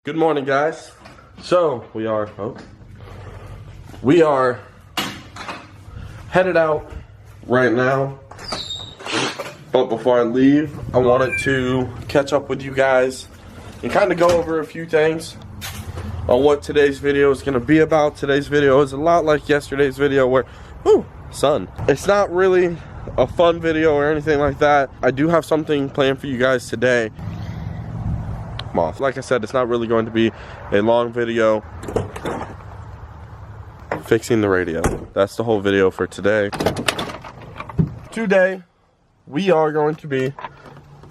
Good morning, guys. So we are headed out right now. But before I leave, I wanted to catch up with you guys and kind of go over a few things on what today's video is going to be about. Today's video is a lot like yesterday's video where, sun. It's not really a fun video or anything like that. I do have something planned for you guys today. Off. Like I said, it's not really going to be a long video. Fixing the radio. That's the whole video for today. Today, we are going to be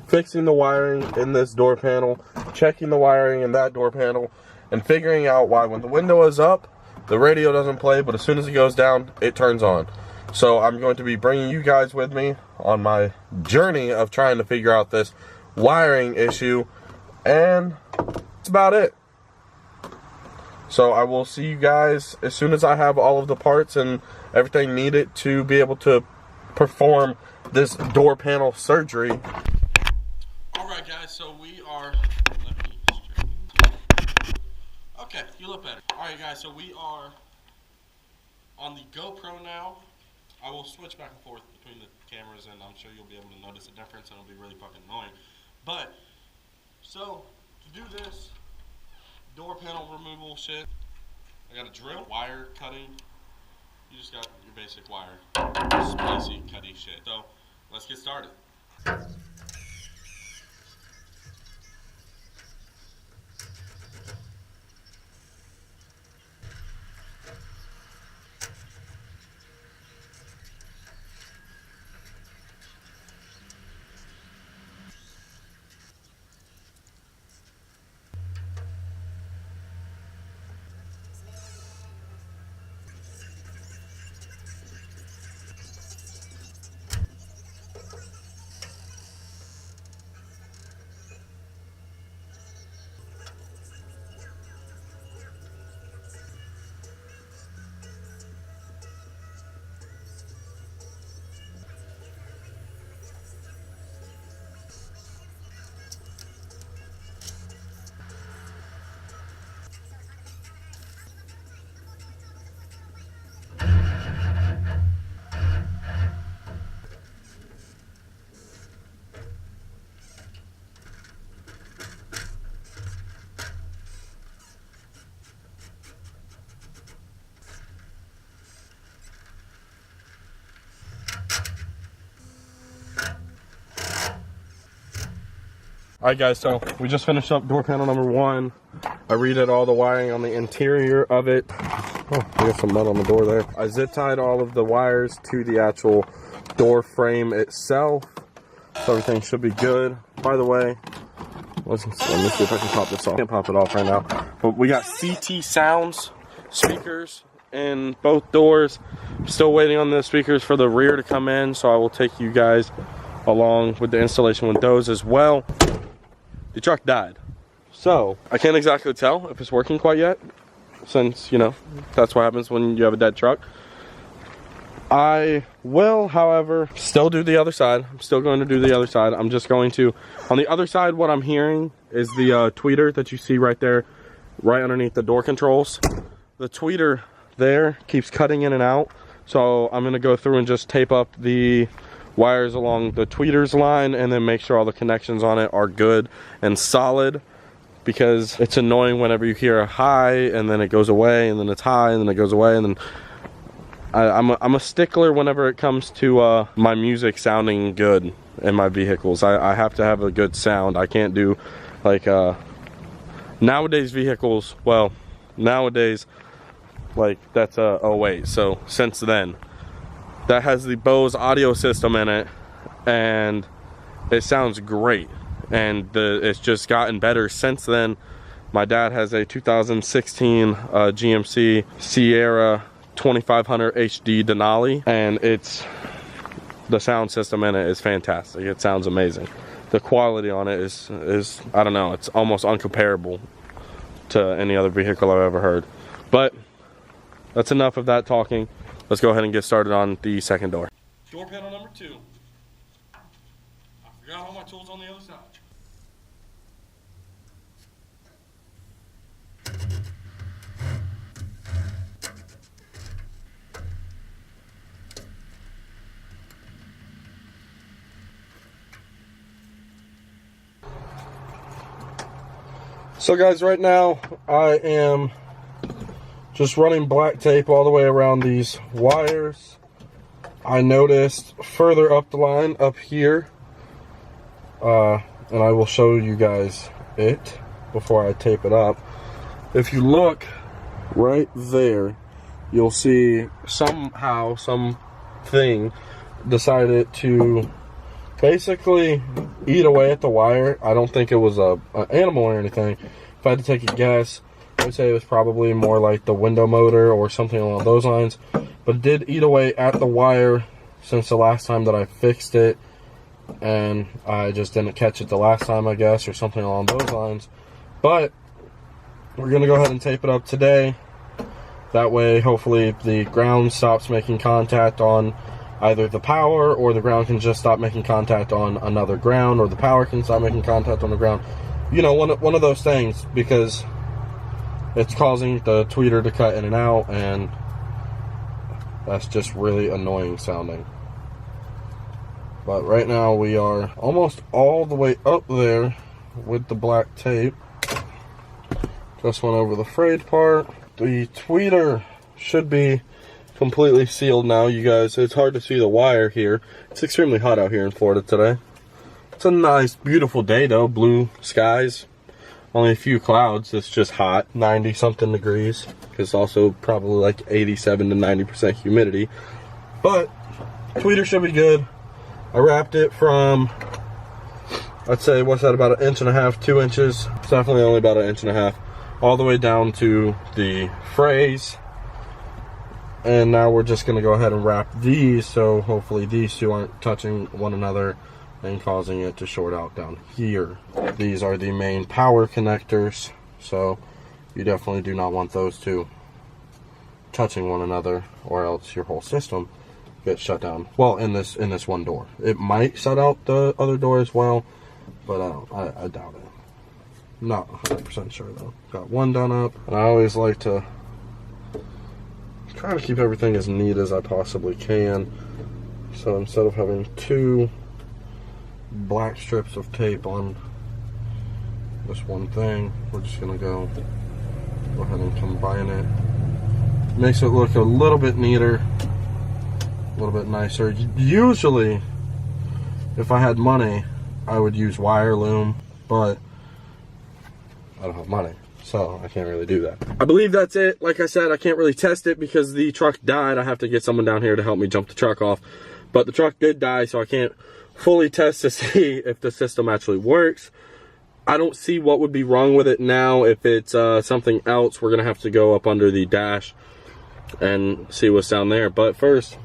fixing the wiring in this door panel, checking the wiring in that door panel, and figuring out why when the window is up, the radio doesn't play, but as soon as it goes down, it turns on. So I'm going to be bringing you guys with me on my journey of trying to figure out this wiring issue. And that's about it. So I will see you guys as soon as I have all of the parts and everything needed to be able to perform this door panel surgery. Alright guys, so we are... Okay, you look better. Alright guys, so we are on the GoPro now. I will switch back and forth between the cameras and I'm sure you'll be able to notice the difference and it'll be really fucking annoying. But... so, to do this door panel removal shit, I got a drill, wire cutting. You just got your basic wire, spicy, cutty shit. So, let's get started. Alright guys, so we just finished up door panel number 1. I redid all the wiring on the interior of it. Oh, I got some mud on the door there. I zip tied all of the wires to the actual door frame itself. So everything should be good. By the way, let me see if I can pop this off. I can't pop it off right now. But we got CT Sounds speakers in both doors. Still waiting on the speakers for the rear to come in, so I will take you guys along with the installation with those as well. The truck died, so I can't exactly tell if it's working quite yet, since, you know, that's what happens when you have a dead truck. I will, however, still do the other side. I'm still going to do the other side. I'm just going to, on the other side, what I'm hearing is the tweeter that you see right there, right underneath the door controls. The tweeter there keeps cutting in and out, so I'm going to go through and just tape up the wires along the tweeter's line and then make sure all the connections on it are good and solid, because it's annoying whenever you hear a high and then it goes away and then it's high and then it goes away, and then I'm a stickler whenever it comes to my music sounding good in my vehicles. I have to have a good sound. I can't do like nowadays vehicles, well, nowadays, like that's a 08, so since then that has the Bose audio system in it, and it sounds great, and it's just gotten better since then. My dad has a 2016 GMC Sierra 2500 HD Denali, and the sound system in it is fantastic. It sounds amazing. The quality on it is I don't know, it's almost uncomparable to any other vehicle I've ever heard. But that's enough of that talking. Let's go ahead and get started on the second door. Door panel number 2. I forgot all my tools on the other side. So guys, right now I am just running black tape all the way around these wires. I noticed further up the line up here, and I will show you guys it before I tape it up. If you look right there, you'll see somehow something decided to basically eat away at the wire. I don't think it was an animal or anything. If I had to take a guess, I would say it was probably more like the window motor or something along those lines. But it did eat away at the wire since the last time that I fixed it. And I just didn't catch it the last time, I guess, or something along those lines. But we're going to go ahead and tape it up today. That way, hopefully, the ground stops making contact on either the power, or the ground can just stop making contact on another ground, or the power can stop making contact on the ground. You know, one of those things, because it's causing the tweeter to cut in and out, and that's just really annoying sounding. But right now we are almost all the way up there with the black tape. Just went over the frayed part. The tweeter should be completely sealed now, you guys. It's hard to see the wire here. It's extremely hot out here in Florida today. It's a nice, beautiful day though. Blue skies. Only a few clouds. It's just hot. 90-something degrees. It's also probably like 87 to 90% humidity. But tweeter should be good. I wrapped it from, I'd say, what's that, about 1.5 inches, 2 inches. It's definitely only about 1.5 inches. All the way down to the frays. And now we're just going to go ahead and wrap these, so hopefully these two aren't touching one another and causing it to short out down here. These are the main power connectors, so you definitely do not want those two touching one another, or else your whole system gets shut down. Well, in this one door. It might shut out the other door as well, but I doubt it. Not 100% sure though. Got one done up, and I always like to try to keep everything as neat as I possibly can. So instead of having two black strips of tape on this one thing, we're just gonna go ahead and combine it. Makes it look a little bit neater, a little bit nicer. Usually, if I had money, I would use wire loom, but I don't have money, so I can't really do that. I believe that's it. Like I said, I can't really test it because the truck died. I have to get someone down here to help me jump the truck off. But the truck did die, so I can't fully test to see if the system actually works. I don't see what would be wrong with it now. If it's something else, we're going to have to go up under the dash and see what's down there. But first,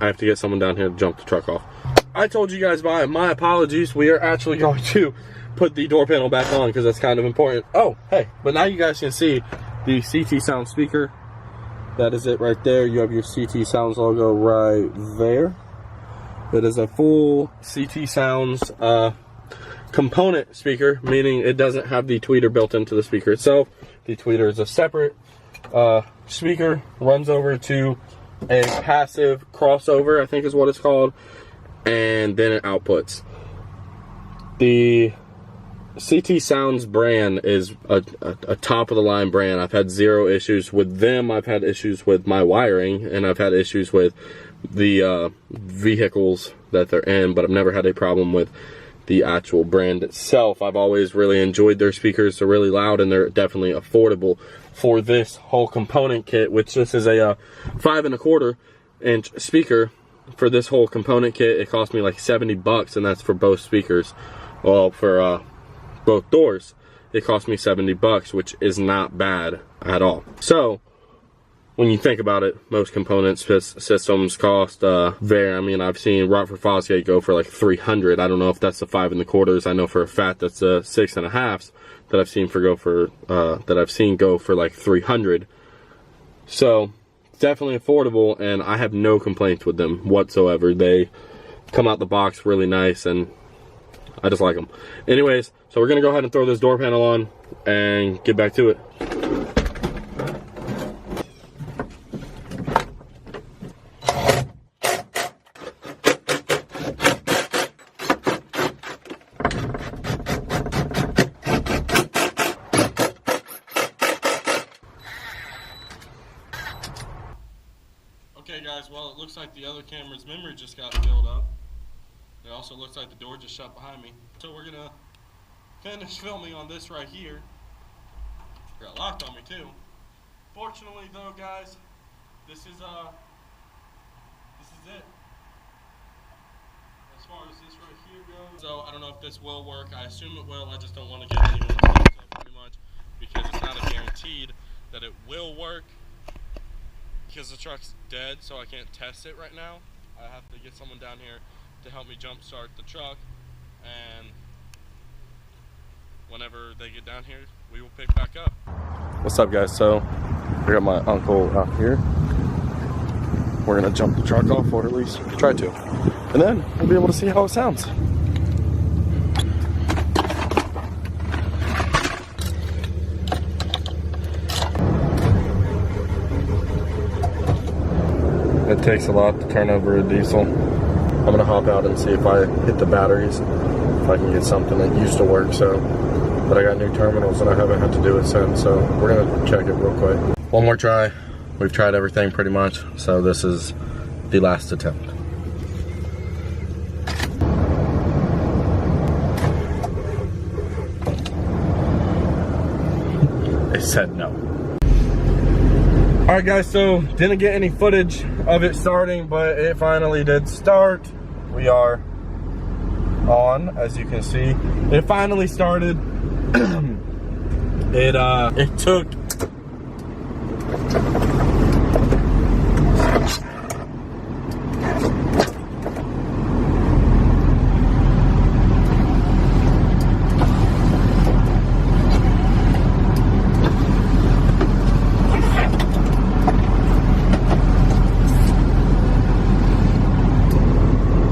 I have to get someone down here to jump the truck off. I told you guys my apologies. We are actually going to put the door panel back on because that's kind of important. Oh, hey, but now you guys can see the CT Sound speaker. That is it right there. You have your CT Sounds logo right there. It is a full CT Sounds component speaker, meaning it doesn't have the tweeter built into the speaker itself. The tweeter is a separate speaker, runs over to a passive crossover, I think is what it's called, and then it outputs. The CT Sounds brand is a top of the line brand. I've had zero issues with them. I've had issues with my wiring, and I've had issues with the vehicles that they're in, but I've never had a problem with the actual brand itself. I've always really enjoyed their speakers. They're really loud, and they're definitely affordable for this whole component kit, which this is a 5 1/4 inch speaker. For this whole component kit, it cost me like $70, and that's for both speakers. Well, for both doors, it cost me $70, which is not bad at all. So when you think about it, most components systems cost I mean, I've seen Rockford Fosgate go for like $300. I don't know if that's the 5 1/4s. I know for a fact that's the 6 1/2s that I've seen go for like $300. So definitely affordable, and I have no complaints with them whatsoever. They come out the box really nice, and I just like them. Anyways, so we're gonna go ahead and throw this door panel on and get back to it. guys, well, it looks like the other camera's memory just got filled up. It also looks like the door just shut behind me. So we're gonna finish filming on this right here. Got locked on me too. Fortunately though, guys, this is it. As far as this right here goes. So I don't know if this will work. I assume it will. I just don't want to get anyone's hopes up pretty much, because it's not a guaranteed that it will work, because the truck's dead, so I can't test it right now. I have to get someone down here to help me jump start the truck, and whenever they get down here, we will pick back up. What's up, guys? So I got my uncle out here. We're gonna jump the truck off, or at least try to, and then we'll be able to see how it sounds. It takes a lot to turn over a diesel. I'm gonna hop out and see if I hit the batteries, if I can get something that used to work. So, but I got new terminals and I haven't had to do it since, so we're gonna check it real quick. One more try. We've tried everything pretty much, so this is the last attempt. It said no. Alright guys, so didn't get any footage of it starting, but it finally did start. We are on, as you can see. It finally started. It took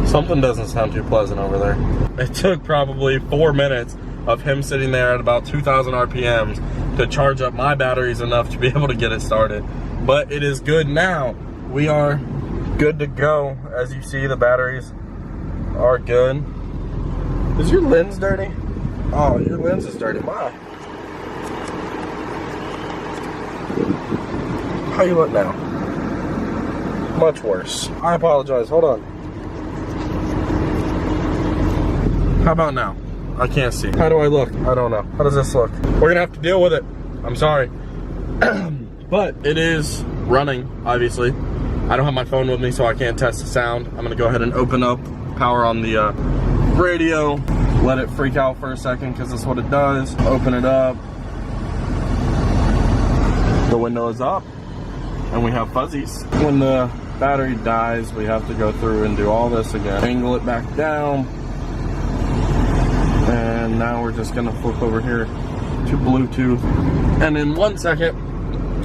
something doesn't sound too pleasant over there. It took probably 4 minutes of him sitting there at about 2,000 RPMs to charge up my batteries enough to be able to get it started. But it is good now. We are good to go. As you see, the batteries are good. Is your lens dirty? Oh, your lens is dirty. My. How you look now? Much worse. I apologize. Hold on. How about now? I can't see. How do I look? I don't know. How does this look? We're gonna have to deal with it. I'm sorry. But it is running, obviously. I don't have my phone with me, so I can't test the sound. I'm gonna go ahead and open up power on the radio. Let it freak out for a second, because that's what it does. Open it up. The window is up, and we have fuzzies. When the battery dies, we have to go through and do all this again. Angle it back down. And now we're just gonna flip over here to Bluetooth. And in 1 second,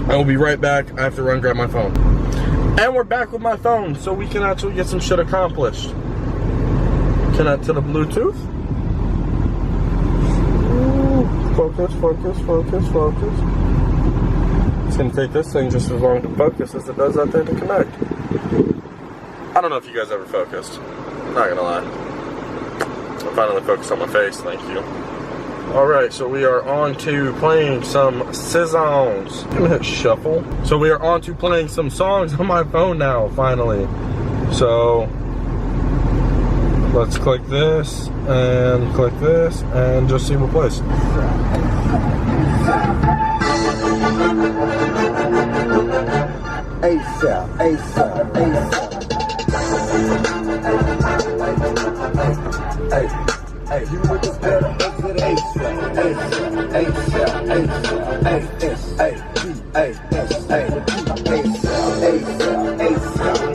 I will be right back. I have to run grab my phone. And we're back with my phone, so we can actually get some shit accomplished. Connect to the Bluetooth. Ooh, focus, focus, focus, focus. It's gonna take this thing just as long to focus as it does that thing to connect. I don't know if you guys ever focused. I'm not gonna lie. I finally focused on my face, thank you. Alright, so we are on to playing some songs. I'm gonna hit shuffle. So we are on to playing some songs on my phone now, finally. So let's click this and just see what plays. ASAP, ASAP, ASAP. Hey, hey, you with this better exit ASAP, ASAP,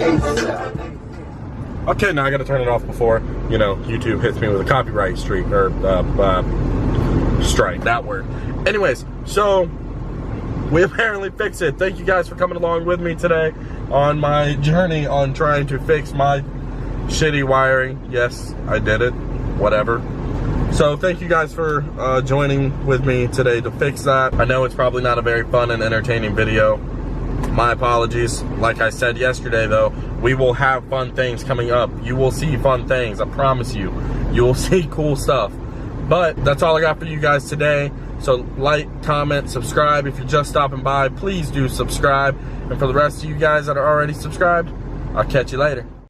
ASAP. Okay, now I gotta turn it off before, you know, YouTube hits me with a copyright strike, or strike, that word. Anyways, so we apparently fixed it. Thank you guys for coming along with me today on my journey on trying to fix my shitty wiring. Yes, I did it. Whatever. So thank you guys for joining with me today to fix that. I know it's probably not a very fun and entertaining video. My apologies. Like I said yesterday though, we will have fun things coming up. You will see fun things, I promise you. You will see cool stuff. But that's all I got for you guys today. So like, comment, subscribe. If you're just stopping by, please do subscribe. And for the rest of you guys that are already subscribed, I'll catch you later.